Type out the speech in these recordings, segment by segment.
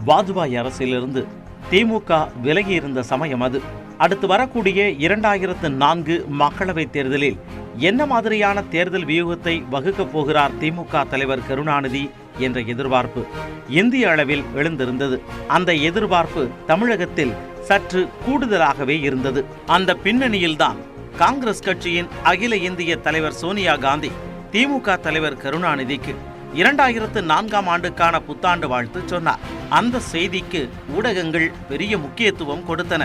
வாஜ்பாய் அரசிலிருந்து திமுக விலகியிருந்த சமயம் அது. அடுத்து வரக்கூடிய 2004 மக்களவைத் தேர்தலில் என்ன மாதிரியான தேர்தல் வியூகத்தை வகுக்கப் போகிறார் திமுக தலைவர் கருணாநிதி என்ற எதிர்பார்ப்பு இந்திய அளவில் எழுந்திருந்தது. அந்த எதிர்பார்ப்பு தமிழகத்தில் சற்று கூடுதலாகவே இருந்தது. அந்த பின்னணியில்தான் காங்கிரஸ் கட்சியின் அகில இந்திய தலைவர் சோனியா காந்தி திமுக தலைவர் கருணாநிதிக்கு 2004ஆம் ஆண்டுக்கான புத்தாண்டு வாழ்த்து சொன்னார். அந்த செய்திக்கு ஊடகங்கள் பெரிய முக்கியத்துவம் கொடுத்தன.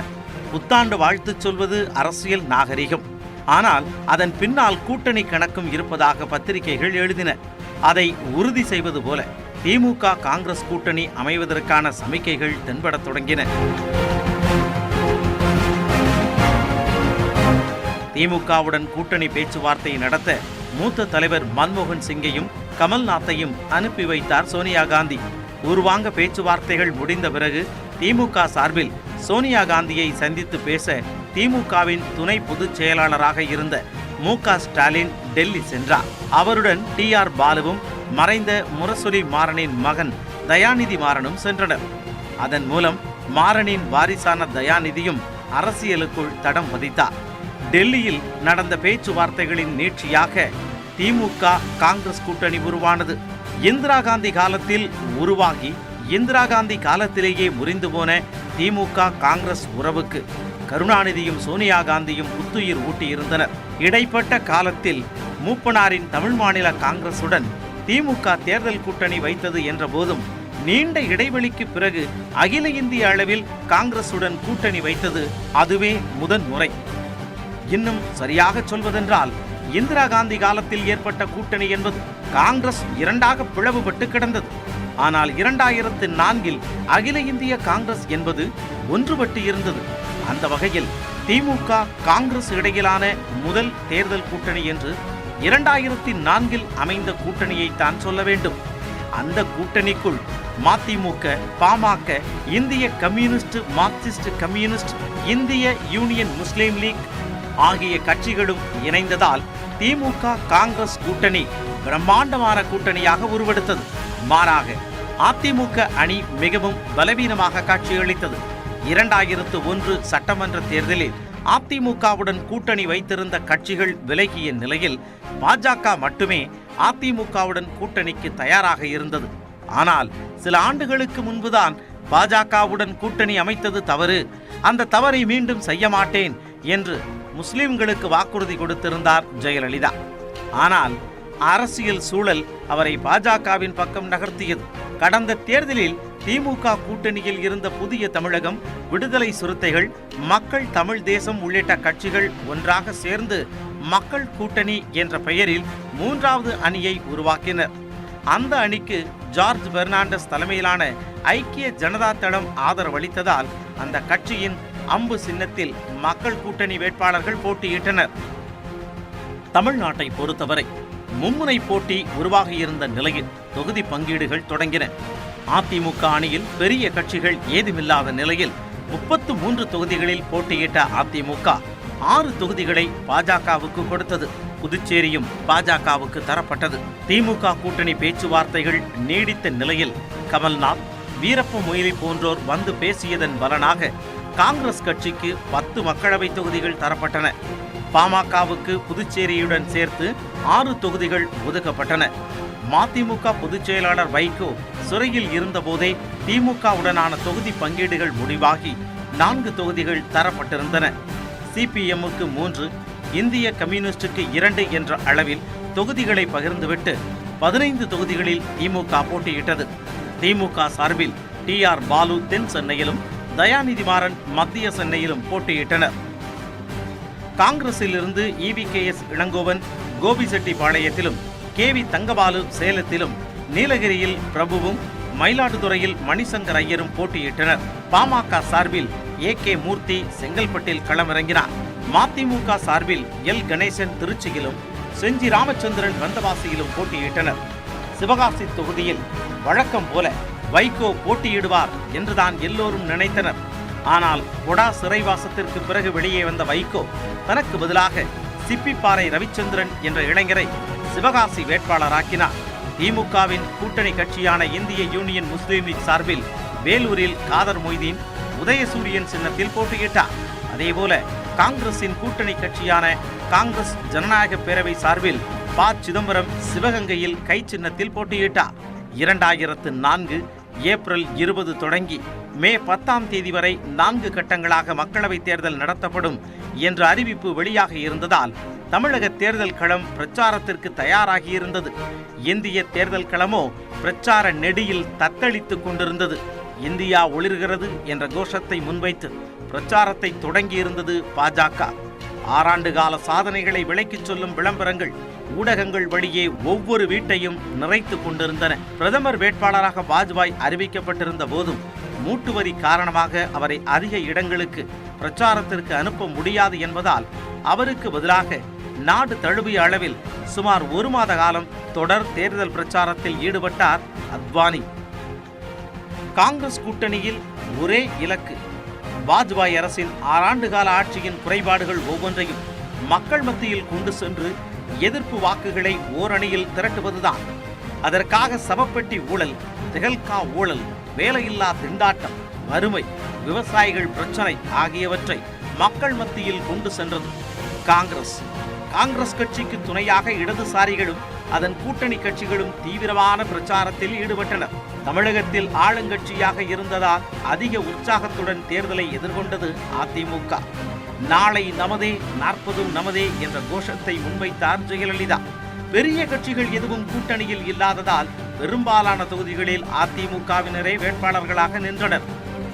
புத்தாண்டு வாழ்த்து சொல்வது அரசியல் நாகரிகம். ஆனால் அதன் பின்னால் கூட்டணி கணக்கும் இருப்பதாக பத்திரிகைகள் எழுதின. அதை உறுதி செய்வது போல திமுக காங்கிரஸ் கூட்டணி அமைவதற்கான சமிக்கைகள் தென்படத் தொடங்கின. திமுகவுடன் கூட்டணி பேச்சுவார்த்தை நடத்த மூத்த தலைவர் மன்மோகன் சிங்கையும் கமல்நாத்தையும் அனுப்பி வைத்தார் சோனியா காந்தி. உருவாங்க பேச்சுவார்த்தைகள் முடிந்த பிறகு திமுக சார்பில் சோனியா காந்தியை சந்தித்து பேச திமுகவின் துணை பொதுச் செயலாளராக இருந்த மு.க. ஸ்டாலின் டெல்லி சென்றார். அவருடன் டி.ஆர். பாலுவும் மறைந்த முரசொலி மாறனின் மகன் தயாநிதி மாறனும் சென்றனர். அதன் மூலம் மாறனின் வாரிசான தயாநிதியும் அரசியலுக்குள் தடம் பதித்தார். டெல்லியில் நடந்த பேச்சுவார்த்தைகளின் நீட்சியாக திமுக காங்கிரஸ் கூட்டணி உருவானது. இந்திரா காந்தி காலத்தில் உருவாகி இந்திரா காந்தி காலத்திலேயே முறிந்து போன திமுக காங்கிரஸ் உறவுக்கு கருணாநிதியும் சோனியா காந்தியும் புத்துயிர் ஊட்டியிருந்தனர். இடைப்பட்ட காலத்தில் மூப்பனாரின் தமிழ் மாநில காங்கிரசுடன் திமுக தேர்தல் கூட்டணி வைத்தது என்ற போதும் நீண்ட இடைவெளிக்கு பிறகு அகில இந்திய அளவில் காங்கிரசுடன் கூட்டணி வைத்தது அதுவே முதன்முறை. இன்னும் சரியாக சொல்வதென்றால் இந்திரா காந்தி காலத்தில் ஏற்பட்ட கூட்டணி என்பது காங்கிரஸ் இரண்டாக பிளவுபட்டு கிடந்தது. ஆனால் 2004இல் அகில இந்திய காங்கிரஸ் என்பது ஒன்றுபட்டு இருந்தது. அந்த வகையில் திமுக காங்கிரஸ் இடையிலான முதல் தேர்தல் கூட்டணி என்று 2004இல் அமைந்த கூட்டணியைத்தான் சொல்ல வேண்டும். அந்த கூட்டணிக்குள் மதிமுக, பாமக, இந்திய கம்யூனிஸ்ட், மார்க்சிஸ்ட் கம்யூனிஸ்ட், இந்திய யூனியன் முஸ்லீம் லீக் ஆகிய கட்சிகளும் இணைந்ததால் திமுக காங்கிரஸ் கூட்டணி பிரம்மாண்டமான கூட்டணியாக உருவெடுத்தது. மாறாக அதிமுக அணி மிகவும் பலவீனமாக காட்சியளித்தது. 2001 சட்டமன்ற தேர்தலில் அதிமுகவுடன் கூட்டணி வைத்திருந்த கட்சிகள் விலகிய நிலையில் பாஜக மட்டுமே அதிமுகவுடன் கூட்டணிக்கு தயாராக இருந்தது. ஆனால் சில ஆண்டுகளுக்கு முன்புதான் பாஜகவுடன் கூட்டணி அமைத்தது தவறு, அந்த தவறை மீண்டும் செய்ய மாட்டேன் என்று முஸ்லிம்களுக்கு வாக்குறுதி கொடுத்திருந்தார் ஜெயலலிதா. ஆனால் அரசியல் சூழல் அவரை பாஜகவின் பக்கம் நகர்த்தியது. கடந்த தேர்தலில் திமுக கூட்டணியில் இருந்த புதிய தமிழகம், விடுதலை சிறுத்தைகள், மக்கள் தமிழ் தேசம் உள்ளிட்ட கட்சிகள் ஒன்றாக சேர்ந்து மக்கள் கூட்டணி என்ற பெயரில் 3வது அணியை உருவாக்கினர். அந்த அணிக்கு ஜார்ஜ் பெர்னாண்டஸ் தலைமையிலான ஐக்கிய ஜனதா தளம் ஆதரவளித்ததால் அந்த கட்சியின் அம்பு சின்னத்தில் மக்கள் கூட்டணி வேட்பாளர்கள் போட்டியிட்டனர். தமிழ்நாட்டை பொறுத்தவரை மும்முனை போட்டி உருவாகியிருந்த நிலையில் தொகுதி பங்கீடுகள் தொடங்கின. அதிமுக அணியில் பெரிய கட்சிகள் ஏதுமில்லாத நிலையில் 33 தொகுதிகளில் போட்டியிட்ட அதிமுக 6 தொகுதிகளை பாஜகவுக்கு கொடுத்தது. புதுச்சேரியும் பாஜகவுக்கு தரப்பட்டது. திமுக கூட்டணி பேச்சுவார்த்தைகள் நீடித்த நிலையில் கமல்நாத், வீரப்ப மொய்லி போன்றோர் வந்து பேசியதன் பலனாக காங்கிரஸ் கட்சிக்கு 10 மக்களவை தொகுதிகள் தரப்பட்டன. பாமகவுக்கு புதுச்சேரியுடன் சேர்த்து 6 தொகுதிகள் ஒதுக்கப்பட்டன. மதிமுக பொதுச் செயலாளர் வைகோ சிறையில் இருந்தபோதே திமுகவுடனான தொகுதி பங்கீடுகள் முடிவாகி 4 தொகுதிகள் தரப்பட்டிருந்தன. சிபிஎம்முக்கு 3, இந்திய கம்யூனிஸ்டுக்கு 2 என்ற அளவில் தொகுதிகளை பகிர்ந்துவிட்டு 15 தொகுதிகளில் திமுக போட்டியிட்டது. திமுக சார்பில் டி.ஆர். பாலு தென் சென்னையிலும், தயாநிதி மாறன் மத்திய சென்னையிலும் போட்டியிட்டனர். காங்கிரசிலிருந்து EVKS இளங்கோவன் கோபிசெட்டிப்பாளையத்திலும், KV தங்கபாலு சேலத்திலும், நீலகிரியில் பிரபுவும், மயிலாடுதுறையில் மணிசங்கர் ஐயரும் போட்டியிட்டனர். பாமக சார்பில் AK மூர்த்தி செங்கல்பட்டில் களமிறங்கினார். மதிமுக சார்பில் எல் கணேசன் திருச்சியிலும், செஞ்சி ராமச்சந்திரன் வந்தவாசியிலும் போட்டியிட்டனர். சிவகாசி தொகுதியில் வழக்கம் போல வைகோ போட்டியிடுவார் என்றுதான் எல்லோரும் நினைத்தனர். ஆனால் கொடா சிறைவாசத்திற்கு பிறகு வெளியே வந்த வைகோ தனக்கு பதிலாக சிப்பிப்பாறை ரவிச்சந்திரன் என்ற இளைஞரை சிவகாசி வேட்பாளராக்கினார். திமுகவின் கூட்டணி கட்சியான இந்திய யூனியன் முஸ்லீம் லீக் சார்பில் வேலூரில் காதர் மொய்தீன் உதயசூரியன் சின்னத்தில் போட்டியிட்டார். அதேபோல காங்கிரசின் கூட்டணி கட்சியான காங்கிரஸ் ஜனநாயக பேரவை சார்பில் ப. சிதம்பரம் சிவகங்கையில் கை சின்னத்தில் போட்டியிட்டார். 2004 ஏப்ரல் 20 தொடங்கி மே 10ஆம் தேதி வரை 4 கட்டங்களாக மக்களவைத் தேர்தல் நடத்தப்படும் என்ற அறிவிப்பு வெளியாக இருந்ததால் தமிழக தேர்தல் களம் பிரச்சாரத்திற்கு தயாராகியிருந்தது. இந்திய தேர்தல் களமோ பிரச்சார நெடியில் தத்தளித்துக் கொண்டிருந்தது. இந்தியா ஒளிர்கிறது என்ற கோஷத்தை முன்வைத்து பிரச்சாரத்தை தொடங்கியிருந்தது பாஜக. 6 ஆண்டு கால சாதனைகளை விளக்கிச் சொல்லும் விளம்பரங்கள் ஊடகங்கள் வழியே ஒவ்வொரு வீட்டையும் நிறைத்து கொண்டிருந்தன. பிரதமர் வேட்பாளராக வாஜ்பாய் அறிவிக்கப்பட்டிருந்த போதும் மூட்டுவரி காரணமாக அவரை அதிக இடங்களுக்கு பிரச்சாரத்திற்கு அனுப்ப முடியாது என்பதால் அவருக்கு பதிலாக நாடு தழுவிய அளவில் சுமார் 1 மாத காலம் தொடர் தேர்தல் பிரச்சாரத்தில் ஈடுபட்டார் அத்வானி. காங்கிரஸ் கூட்டணியில் ஒரே இலக்கு வாஜ்பாய் அரசின் 6 ஆண்டு கால ஆட்சியின் குறைபாடுகள் ஒவ்வொன்றையும் மக்கள் மத்தியில் கொண்டு சென்று எதிர்ப்பு வாக்குகளை ஓரணியில் திரட்டுவதுதான். அதற்காக சவப்பெட்டி ஊழல், திகல்கா ஊழல், வேலையில்லா திண்டாட்டம், வறுமை, விவசாயிகள் பிரச்சனை ஆகியவற்றை மக்கள் மத்தியில் கொண்டு சென்றது காங்கிரஸ் கட்சிக்கு துணையாக இடதுசாரிகளும் அதன் கூட்டணி கட்சிகளும் தீவிரமான பிரச்சாரத்தில் ஈடுபட்டனர். தமிழகத்தில் ஆளுங்கட்சியாக இருந்ததால் அதிக உற்சாகத்துடன் தேர்தலை எதிர்கொண்டது அதிமுக. நாளை நமதே 40 நமதே என்ற கோஷத்தை முன்வைத்தார் ஜெயலலிதா. பெரிய கட்சிகள் எதுவும் கூட்டணியில் இல்லாததால் பெரும்பாலான தொகுதிகளில் அதிமுகவினரே வேட்பாளர்களாக நின்றனர்.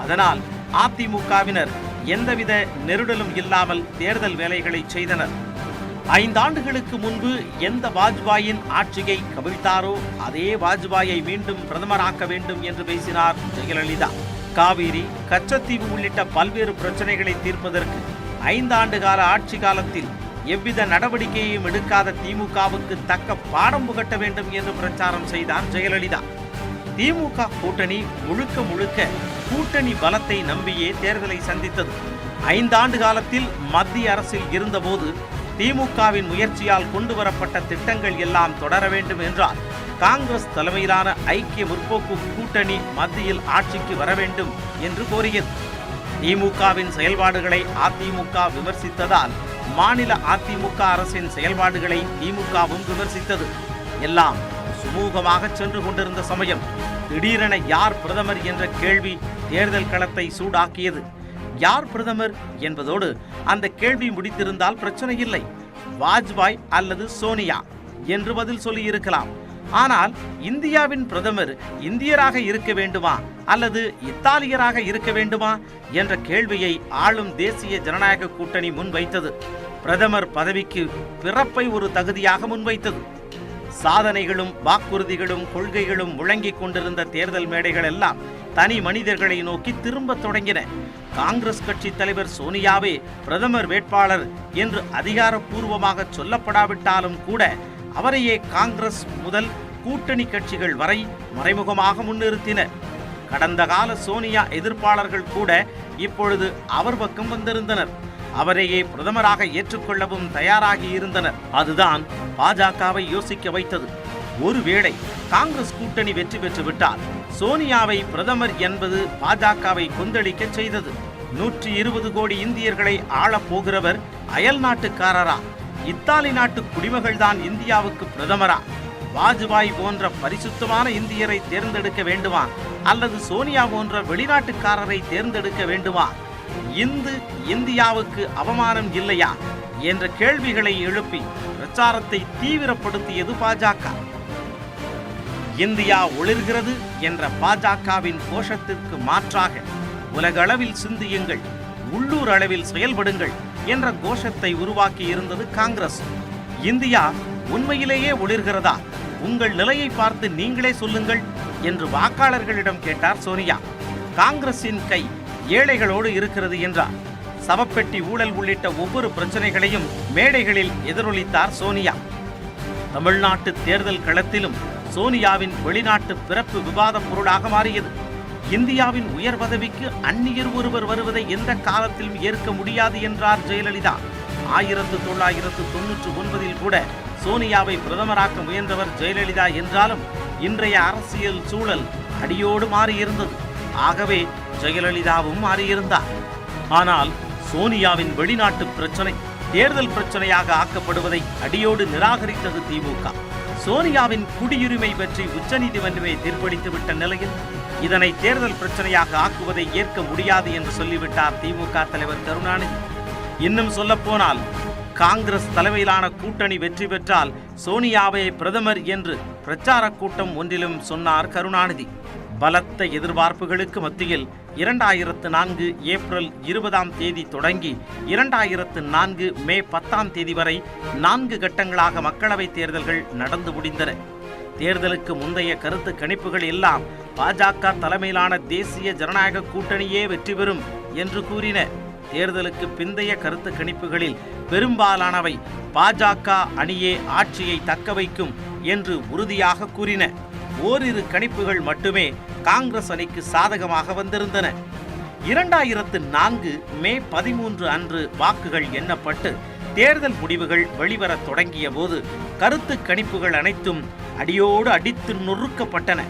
அதனால் அதிமுகவினர் எந்தவித நெருடலும் இல்லாமல் தேர்தல் வேலைகளை செய்தனர். 5 ஆண்டுகளுக்கு முன்பு எந்த வாஜ்பாயின் ஆட்சியை கவிழ்த்தாரோ அதே வாஜ்பாயை மீண்டும் பிரதமராக்க வேண்டும் என்று பேசினார் ஜெயலலிதா. காவிரி, கச்சத்தீவு உள்ளிட்ட பல்வேறு பிரச்சனைகளை தீர்ப்பதற்கு 5 ஆண்டு கால ஆட்சி காலத்தில் எவ்வித நடவடிக்கையையும் எடுக்காத திமுகவுக்கு தக்க பாடம் புகட்ட வேண்டும் என்று பிரச்சாரம் செய்தார் ஜெயலலிதா. திமுக கூட்டணி முழுக்க கூட்டணி பலத்தை நம்பியே தேர்தலை சந்தித்தது. 5 ஆண்டு காலத்தில் மத்திய அரசில் இருந்தபோது திமுகவின் முயற்சியால் கொண்டு வரப்பட்ட திட்டங்கள் எல்லாம் தொடர வேண்டும் என்றால் காங்கிரஸ் தலைமையிலான ஐக்கிய முற்போக்கு கூட்டணி மத்தியில் ஆட்சிக்கு வர வேண்டும் என்று கோரியது. திமுகவின் செயல்பாடுகளை அதிமுக விமர்சித்ததால் மாநில அதிமுக அரசின் செயல்பாடுகளை திமுகவும் விமர்சித்தது. எல்லாம் சுமூகமாக சென்று கொண்டிருந்த சமயம் திடீரென யார் பிரதமர் என்ற கேள்வி தேர்தல் களத்தை சூடாக்கியது. யார் பிரதமர் என்பதோடு அந்த கேள்வி முடித்திருந்தால் பிரச்சனை இல்லை. வாஜ்பாய் அல்லது சோனியா என்று பதில் சொல்லியிருக்கலாம். ஆனால் இந்தியாவின் பிரதமர் இந்தியராக இருக்க வேண்டுமா அல்லது இத்தாலியராக இருக்க வேண்டுமா என்ற கேள்வியை ஆளும் தேசிய ஜனநாயக கூட்டணி முன்வைத்தது. பிரதமர் பதவிக்கு பிறப்பை ஒரு தகுதியாக முன்வைத்தது. சாதனைகளும் வாக்குறுதிகளும் கொள்கைகளும் முழங்கிக் கொண்டிருந்த தேர்தல் மேடைகள் எல்லாம் தனி மனிதர்களை நோக்கி திரும்ப தொடங்கின. காங்கிரஸ் கட்சி தலைவர் சோனியாவே பிரதமர் வேட்பாளர் என்று அதிகாரப்பூர்வமாக சொல்லப்படாவிட்டாலும் கூட அவரையே காங்கிரஸ் முதல் கூட்டணி கட்சிகள் வரை மறைமுகமாக முன்னிறுத்தின. கடந்த கால சோனியா எதிர்ப்பாளர்கள் கூட இப்பொழுது அவர் பக்கம் வந்திருந்தனர். அவரையே பிரதமராக ஏற்றுக்கொள்ளவும் தயாராகி இருந்தனர். அதுதான் பாஜகவை யோசிக்க வைத்தது. ஒருவேளை காங்கிரஸ் கூட்டணி வெற்றி பெற்றுவிட்டால் சோனியாவை பிரதமர் என்பது பாஜகவை கொந்தளிக்க செய்தது. 120 கோடி இந்தியர்களை ஆளப் போகிறவர் அயல் நாட்டுக்காரரா? இத்தாலி நாட்டு குடிமகள்தான் இந்தியாவுக்கு பிரதமரா? வாஜ்பாய் போன்ற பரிசுத்தமான இந்தியரை தேர்ந்தெடுக்க வேண்டுமா அல்லது சோனியா போன்ற வெளிநாட்டுக்காரரை தேர்ந்தெடுக்க வேண்டுமா? இந்தியாவுக்கு அவமானம் இல்லையா என்ற கேள்விகளை எழுப்பி பிரச்சாரத்தை தீவிரப்படுத்தியது பாஜக. இந்தியா ஒளிர்கிறது என்ற பாஜகவின் கோஷத்திற்கு மாற்றாக உலக அளவில் சிந்தியுங்கள், உள்ளூர் அளவில் செயல்படுங்கள் என்ற கோஷத்தை உருவாக்கி இருந்தது காங்கிரஸ். இந்தியா உண்மையிலேயே ஒளிர்கிறதா? உங்கள் நிலையை பார்த்து நீங்களே சொல்லுங்கள் என்று வாக்காளர்களிடம் கேட்டார் சோனியா. காங்கிரசின் கை ஏழைகளோடு இருக்கிறது என்றார். சவப்பெட்டி ஊழல் உள்ளிட்ட ஒவ்வொரு பிரச்சனைகளையும் மேடைகளில் எதிரொலித்தார் சோனியா. தமிழ்நாட்டு தேர்தல் களத்திலும் சோனியாவின் வெளிநாட்டு பிறப்பு விவாத பொருளாக மாறியது. இந்தியாவின் உயர் பதவிக்கு அந்நியர் ஒருவர் வருவதை எந்த காலத்திலும் ஏற்க முடியாது என்றார் ஜெயலலிதா. 1999 கூட சோனியாவை பிரதமராக்க முயன்றவர் ஜெயலலிதா என்றாலும் இன்றைய அரசியல் சூழல் அடியோடு மாறியிருந்தது. ஆகவே ஜெயலலிதாவும் மாறியிருந்தார். ஆனால் சோனியாவின் வெளிநாட்டு பிரச்சனை தேர்தல் பிரச்சனையாக ஆக்கப்படுவதை அடியோடு நிராகரித்தது திமுக. சோனியாவின் குடியுரிமை பற்றி உச்சநீதிமன்றமே தீர்ப்பளித்துவிட்ட நிலையில் இதனை தேர்தல் பிரச்சனையாக ஆக்குவதை ஏற்க முடியாது என்று சொல்லிவிட்டார் திமுக தலைவர் கருணாநிதி. இன்னும் சொல்லப்போனால் காங்கிரஸ் தலைமையிலான கூட்டணி வெற்றி பெற்றால் சோனியாவை பிரதமர் என்று பிரச்சார கூட்டம் ஒன்றிலும் சொன்னார் கருணாநிதி. பலத்த எதிர்பார்ப்புகளுக்கு மத்தியில் 2004 ஏப்ரல் 20 தொடங்கி 2004 மே 10 வரை 4 கட்டங்களாக மக்களவைத் தேர்தல்கள் நடந்து முடிந்தன. தேர்தலுக்கு முந்தைய கருத்து கணிப்புகள் எல்லாம் பாஜக தலைமையிலான தேசிய ஜனநாயக கூட்டணியே வெற்றி பெறும் என்று கூறின. தேர்தலுக்கு பிந்தைய கருத்து கணிப்புகளில் பெரும்பாலானவை பாஜக அணியே ஆட்சியை தக்க வைக்கும் என்று உறுதியாக கூறின. ஓரிரு கணிப்புகள் மட்டுமே காங்கிரஸ் அணிக்கு சாதகமாக வந்திருந்தன. 2004 மே 13 அன்று வாக்குகள் எண்ணப்பட்டு தேர்தல் முடிவுகள் வெளிவரத் தொடங்கிய போது கருத்து கணிப்புகள் அனைத்தும் அடியோடு அடித்து நொறுக்கப்பட்டன.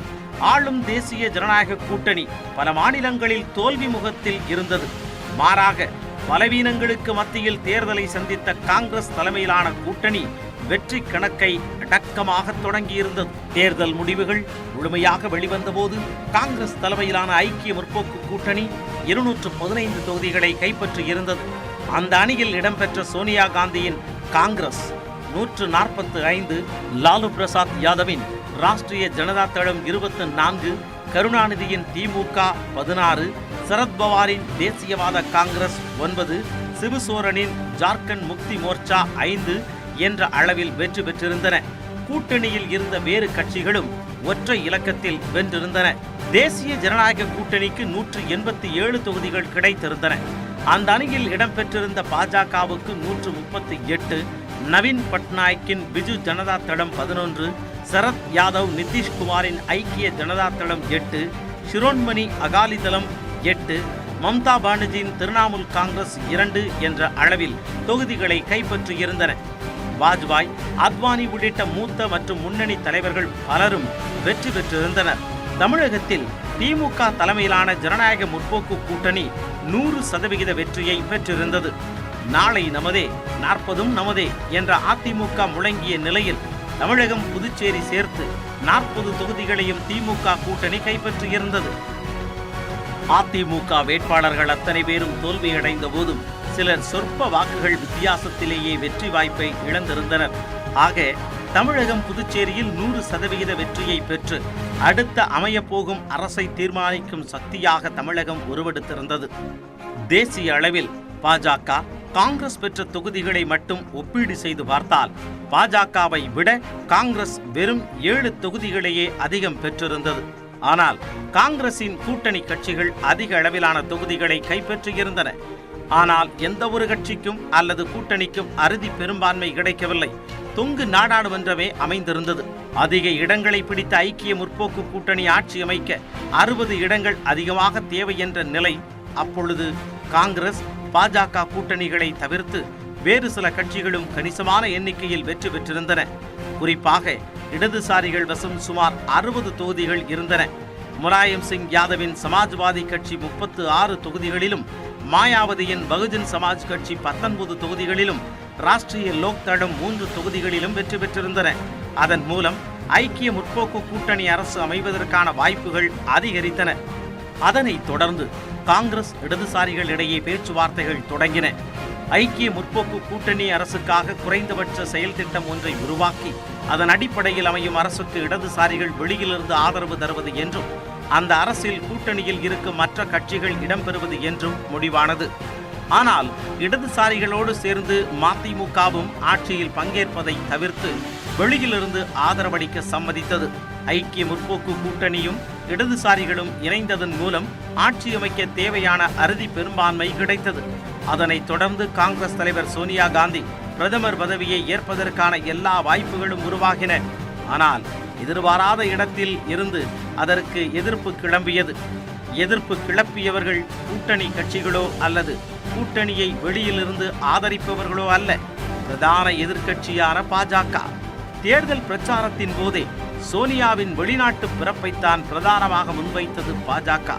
ஆளும் தேசிய ஜனநாயக கூட்டணி பல மாநிலங்களில் தோல்வி முகத்தில் இருந்தது. மாறாக பலவீனங்களுக்கு மத்தியில் தேர்தலை சந்தித்த காங்கிரஸ் தலைமையிலான கூட்டணி வெற்றி கணக்கை அடக்கமாக தொடங்கியிருந்தது. தேர்தல் முடிவுகள் முழுமையாக வெளிவந்த போது காங்கிரஸ் தலைமையிலான ஐக்கிய முற்போக்கு கூட்டணி 215 தொகுதிகளை கைப்பற்றியிருந்தது. அந்த அணியில் இடம்பெற்ற சோனியா காந்தியின் காங்கிரஸ் 145, லாலு பிரசாத் யாதவின் ராஷ்டிரிய ஜனதா தளம் 24, கருணாநிதியின் திமுக 16, சரத்பவாரின் தேசியவாத காங்கிரஸ் 9, சிபுசோரனின் ஜார்க்கண்ட் முக்தி மோர்ச்சா 5 என்ற அளவில் வெற்றி பெற்றிருந்தன. கூட்டணியில் இருந்த வேறு கட்சிகளும் ஒற்றை இலக்கத்தில் வென்றிருந்தன. தேசிய ஜனநாயக கூட்டணிக்கு 187 தொகுதிகள் கிடைத்திருந்தன. அந்த அணியில் இடம்பெற்றிருந்த பாஜகவுக்கு 138, நவீன் பட்நாயக்கின் பிஜு ஜனதா தளம் 11, சரத் யாதவ் நிதிஷ்குமாரின் ஐக்கிய ஜனதா தளம் 8, ஷிரோன்மணி அகாலிதளம் 8, மம்தா பானர்ஜியின் திரிணாமுல் காங்கிரஸ் 2 என்ற அளவில் தொகுதிகளை கைப்பற்றியிருந்தன. வாஜ்பாய், அத்வானி உள்ளிட்ட மூத்த மற்றும் முன்னணி தலைவர்கள் பலரும் வெற்றி பெற்றிருந்தனர். தமிழகத்தில் திமுக தலைமையிலான ஜனநாயக முற்போக்கு கூட்டணி 100% வெற்றியை பெற்றிருந்தது. நாளை நமதே 40 நமதே என்ற அதிமுக முழங்கிய நிலையில் தமிழகம் புதுச்சேரி சேர்த்து 40 தொகுதிகளையும் திமுக கூட்டணி கைப்பற்றியிருந்தது. அதிமுக வேட்பாளர்கள் அத்தனை பேரும் தோல்வியடைந்த போதும் சிலர் சொற்ப வாக்குகள் வித்தியாசத்திலேயே வெற்றி வாய்ப்பை இழந்திருந்தனர். ஆக தமிழகம் புதுச்சேரியில் 100% வெற்றியை பெற்று அடுத்த அமையப்போகும் அரசை தீர்மானிக்கும் சக்தியாக தமிழகம் உருவெடுத்திருந்தது. தேசிய அளவில் பாஜக, காங்கிரஸ் பெற்ற தொகுதிகளை மட்டும் ஒப்பீடு செய்து பார்த்தால் பாஜகவை விட காங்கிரஸ் வெறும் 7 தொகுதிகளையே அதிகம் பெற்றிருந்தது. ஆனால் காங்கிரசின் கூட்டணி கட்சிகள் அதிக அளவிலான தொகுதிகளை கைப்பற்றியிருந்தன. ஆனால் எந்த ஒரு கட்சிக்கும் அல்லது கூட்டணிக்கும் அறுதி பெரும்பான்மை கிடைக்கவில்லை. தொங்கு நாடாளுமன்றமே அமைந்திருந்தது. அதிக இடங்களை பிடித்த ஐக்கிய முற்போக்கு கூட்டணி ஆட்சி அமைக்க 60 இடங்கள் அதிகமாக தேவை என்ற நிலை அப்பொழுது காங்கிரஸ் பாஜக கூட்டணிகளை தவிர்த்து வேறு சில கட்சிகளும் கணிசமான எண்ணிக்கையில் வெற்றி பெற்றிருந்தன. குறிப்பாக இடதுசாரிகள் வசம் சுமார் 60 தொகுதிகள் இருந்தன. முலாயம் சிங் யாதவின் சமாஜ்வாதி கட்சி 36 தொகுதிகளிலும், மாயாவதியின் பகுஜன் சமாஜ் கட்சி 19 தொகுதிகளிலும், ராஷ்டிரிய லோக் தளம் 3 தொகுதிகளிலும் வெற்றி பெற்றிருந்தன. அதன் மூலம் ஐக்கிய முற்போக்கு கூட்டணி அரசு அமைவதற்கான வாய்ப்புகள் அதிகரித்தன. அதனைத் தொடர்ந்து காங்கிரஸ் இடதுசாரிகளிடையே பேச்சுவார்த்தைகள் தொடங்கின. ஐக்கிய முற்போக்கு கூட்டணி அரசுக்காக குறைந்தபட்ச செயல் திட்டம் ஒன்றை உருவாக்கி அதன் அடிப்படையில் அமையும் அரசுக்கு இடதுசாரிகள் வெளியிலிருந்து ஆதரவு தருவது என்றும் அந்த அரசில் கூட்டணியில் இருக்கும் மற்ற கட்சிகள் இடம்பெறுவது என்றும் முடிவானது. ஆனால் இடதுசாரிகளோடு சேர்ந்து மதிமுகவும் ஆட்சியில் பங்கேற்பதை தவிர்த்து வெளியிலிருந்து ஆதரவளிக்க சம்மதித்தது. ஐக்கிய முற்போக்கு கூட்டணியும் இடதுசாரிகளும் இணைந்ததன் மூலம் ஆட்சி அமைக்க தேவையான அறுதி பெரும்பான்மை கிடைத்தது. அதனைத் தொடர்ந்து காங்கிரஸ் தலைவர் சோனியா காந்தி பிரதமர் பதவியை ஏற்பதற்கான எல்லா வாய்ப்புகளும் உருவாகின. ஆனால் எதிர்பாராத இடத்தில் இருந்து அதற்கு எதிர்ப்பு கிளம்பியது. எதிர்ப்பு கிளப்பியவர்கள் கூட்டணி கட்சிகளோ அல்லது கூட்டணியை வெளியிலிருந்து ஆதரிப்பவர்களோ அல்ல, பிரதான எதிர்க்கட்சியான பாஜக. தேர்தல் பிரச்சாரத்தின் போதே சோனியாவின் வெளிநாட்டு பிறப்பைத்தான் பிரதானமாக முன்வைத்தது பாஜக.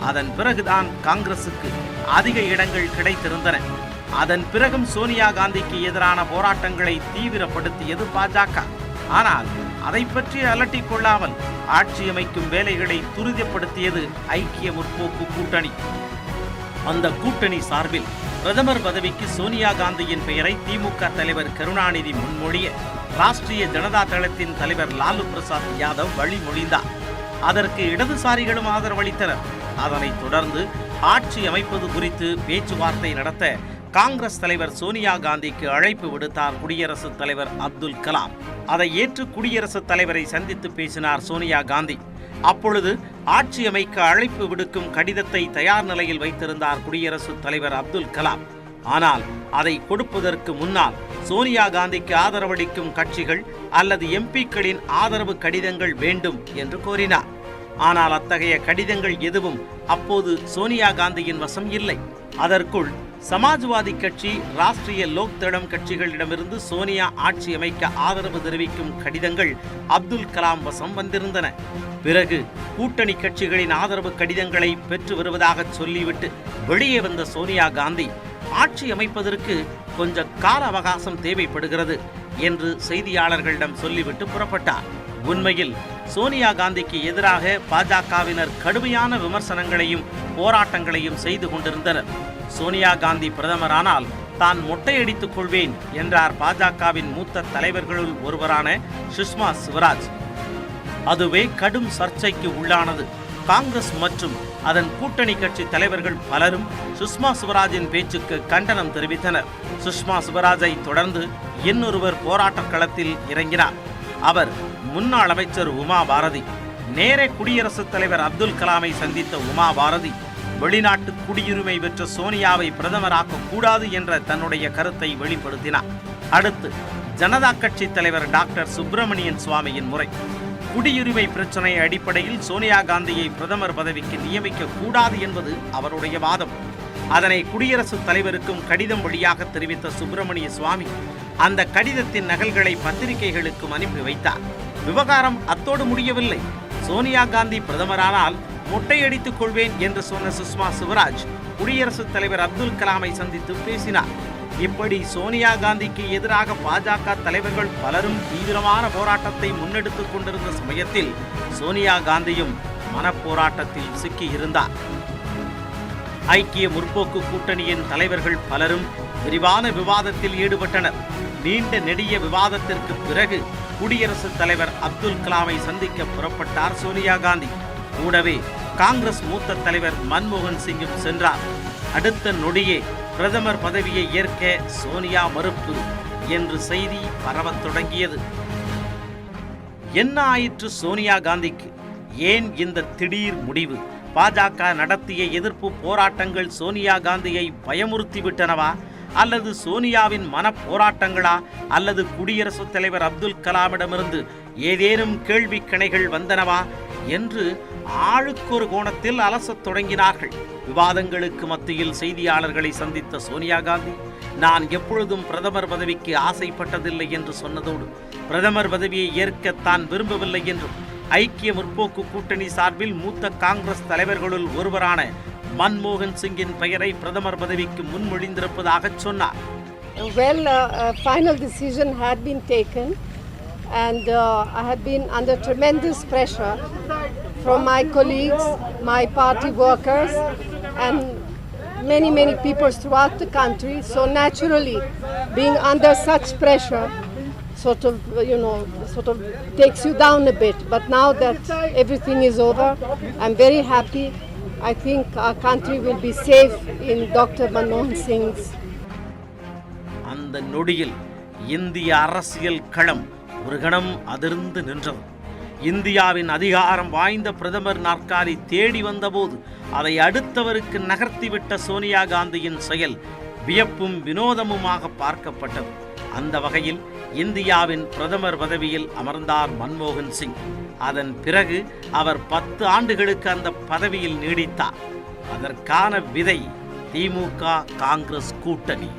அதன் பிறகுதான் காங்கிரசுக்கு அதிக இடங்கள் கிடைத்திருந்தன. அதன் பிறகும் சோனியா காந்திக்கு எதிரான போராட்டங்களை தீவிரப்படுத்தியது பாஜக. ஆனால் அதை பற்றி அலட்டிக் கொள்ளாமல் ஆட்சி அமைக்கும் வேலைகளை துரிதப்படுத்தியது ஐக்கிய முற்போக்கு கூட்டணி. அந்த கூட்டணி சார்பில் பிரதமர் பதவிக்கு சோனியா காந்தியின் பெயரை திமுக தலைவர் கருணாநிதி முன்மொழிய ராஷ்டிரிய ஜனதா தளத்தின் தலைவர் லாலு பிரசாத் யாதவ் வழிமொழிந்தார். அதற்கு இடதுசாரிகளும் ஆதரவளித்தனர். அதனைத் தொடர்ந்து ஆட்சி அமைப்பது குறித்து பேச்சுவார்த்தை நடத்த காங்கிரஸ் தலைவர் சோனியா காந்திக்கு அழைப்பு விடுத்தார் குடியரசுத் தலைவர் அப்துல் கலாம். அதை ஏற்று குடியரசுத் தலைவரை சந்தித்து பேசினார் சோனியா காந்தி. அப்பொழுது ஆட்சி அமைக்க அழைப்பு விடுக்கும் கடிதத்தை தயார் நிலையில் வைத்திருந்தார் குடியரசுத் தலைவர் அப்துல் கலாம். ஆனால் அதை கொடுப்பதற்கு முன்னால் சோனியா காந்திக்கு ஆதரவளிக்கும் கட்சிகள் அல்லது எம்பிக்களின் ஆதரவு கடிதங்கள் வேண்டும் என்று கோரினார். ஆனால் அத்தகைய கடிதங்கள் எதுவும் அப்போது சோனியா காந்தியின் வசம் இல்லை. அதற்குள் சமாஜ்வாதி கட்சி, ராஷ்டிரிய லோக் தளம் கட்சிகளிடமிருந்து சோனியா ஆட்சி அமைக்க ஆதரவு தெரிவிக்கும் கடிதங்கள் அப்துல் கலாம் வசம் வந்திருந்தன. பிறகு கூட்டணி கட்சிகளின் ஆதரவு கடிதங்களை பெற்று வருவதாக சொல்லிவிட்டு வெளியே வந்த சோனியா காந்தி ஆட்சி அமைப்பதற்கு கொஞ்சம் கால அவகாசம் தேவைப்படுகிறது என்று செய்தியாளர்களிடம் சொல்லிவிட்டு புறப்பட்டார். உண்மையில் சோனியா காந்திக்கு எதிராக பாஜகவினர் கடுமையான விமர்சனங்களையும் போராட்டங்களையும் செய்து கொண்டிருந்தனர். சோனியா காந்தி பிரதமரானால் தான் மொட்டையடித்துக் கொள்வேன் என்றார் பாஜகவின் மூத்த தலைவர்களுள் ஒருவரான சுஷ்மா ஸ்வராஜ். அதுவே கடும் சர்ச்சைக்கு உள்ளானது. காங்கிரஸ் மற்றும் அதன் கூட்டணி கட்சி தலைவர்கள் பலரும் சுஷ்மா ஸ்வராஜின் பேச்சுக்கு கண்டனம் தெரிவித்தனர். சுஷ்மா ஸ்வராஜை தொடர்ந்து இன்னொருவர் போராட்ட களத்தில் இறங்கினார். அவர் முன்னாள் அமைச்சர் உமா பாரதி. நேரே குடியரசுத் தலைவர் அப்துல் கலாமை சந்தித்த உமா பாரதி வெளிநாட்டு குடியுரிமை பெற்ற சோனியாவை பிரதமராக்க கூடாது என்ற தன்னுடைய கருத்தை வெளிப்படுத்தினார். அடுத்து ஜனதா கட்சி தலைவர் டாக்டர் சுப்பிரமணியன் சுவாமியின் முறை. குடியுரிமை பிரச்சனை அடிப்படையில் சோனியா காந்தியை பிரதமர் பதவிக்கு நியமிக்க கூடாது என்பது அவருடைய வாதம். அதனை குடியரசுத் தலைவருக்கும் கடிதம் வழியாக தெரிவித்த சுப்பிரமணிய சுவாமி அந்த கடிதத்தின் நகல்களை பத்திரிகைகளுக்கும் அனுப்பி வைத்தார். விவகாரம் அத்தோடு முடியவில்லை. சோனியா காந்தி பிரதமரானால் மொட்டையடித்துக் கொள்வேன் என்று சொன்ன சுஷ்மா ஸ்வராஜ் குடியரசுத் தலைவர் அப்துல் கலாமை சந்தித்து பேசினார். இப்படி சோனியா காந்திக்கு எதிராக பாஜக தலைவர்கள் பலரும் தீவிரமான போராட்டத்தை முன்னெடுத்துக் கொண்டிருந்த சமயத்தில் சோனியா காந்தியும் மனப்போராட்டத்தில் சிக்கியிருந்தார். ஐக்கிய முற்போக்கு கூட்டணியின் தலைவர்கள் பலரும் விரிவான விவாதத்தில் ஈடுபட்டனர். நீண்ட நெடிய விவாதத்திற்கு பிறகு குடியரசுத் தலைவர் அப்துல் கலாமை சந்திக்க புறப்பட்டார் சோனியா காந்தி. கூடவே காங்கிரஸ் மூத்த தலைவர் மன்மோகன் சிங்கும் சென்றார். அடுத்த நொடியே பிரதமர் பதவியை ஏற்க சோனியா மறுப்பு என்று செய்தி பரவத் தொடங்கியது. என்ன ஆயிற்று சோனியா காந்திக்கு? ஏன் இந்த திடீர் முடிவு? பாஜக நடத்திய எதிர்ப்பு போராட்டங்கள் சோனியா காந்தியை பயமுறுத்திவிட்டனவா? அல்லது சோனியாவின் மன போராட்டங்களா? அல்லது குடியரசுத் தலைவர் அப்துல் கலாமிடமிருந்து ஏதேனும் கேள்வி கணைகள் வந்தனவா என்று ஆளுக்கொரு கோணத்தில் அலசத் தொடங்கினார்கள். விவாதங்களுக்கு மத்தியில் செய்தியாளர்களை சந்தித்த சோனியா காந்தி, நான் எப்பொழுதும் பிரதமர் பதவிக்கு ஆசைப்பட்டதில்லை என்று சொன்னதோடு பிரதமர் பதவியை ஏற்க தான் விரும்பவில்லை என்றும் ஐக்கிய முற்போக்கு கூட்டணி சார்பில் மூத்த காங்கிரஸ் தலைவர்களுள் ஒருவரான மன்மோகன் சிங்கின் பெயரை பிரதமர் பதவிக்கு முன்மொழிந்திருப்பதாக சொன்னார். Well, final decision had been taken and I had been under tremendous pressure from my colleagues, my party workers and many people throughout the country. So naturally, being under such pressure sort of takes you down a bit. But now that everything is over, I'm very happy. I think our country will be safe in Dr. Manmohan Singh's. அந்த நொடியில் இந்திய அரசியல் களம் ஒரு கணம் அதிர்ந்து நின்றது. இந்தியாவின் அதிகாரம் வாய்ந்த பிரதமர் நாற்காலி தேடி வந்தபோது அதை அடுத்தவருக்கு நகர்த்திவிட்ட சோனியா காந்தியின் செயல் வியப்பும் வினோதமுமாக பார்க்கப்பட்டது. அந்த வகையில் இந்தியாவின் பிரதமர் பதவியில் அமர்ந்தார் மன்மோகன் சிங். அதன் பிறகு அவர் 10 ஆண்டுகளுக்கு அந்த பதவியில் நீடித்தார். அதற்கான விதை திமுக காங்கிரஸ் கூட்டணி.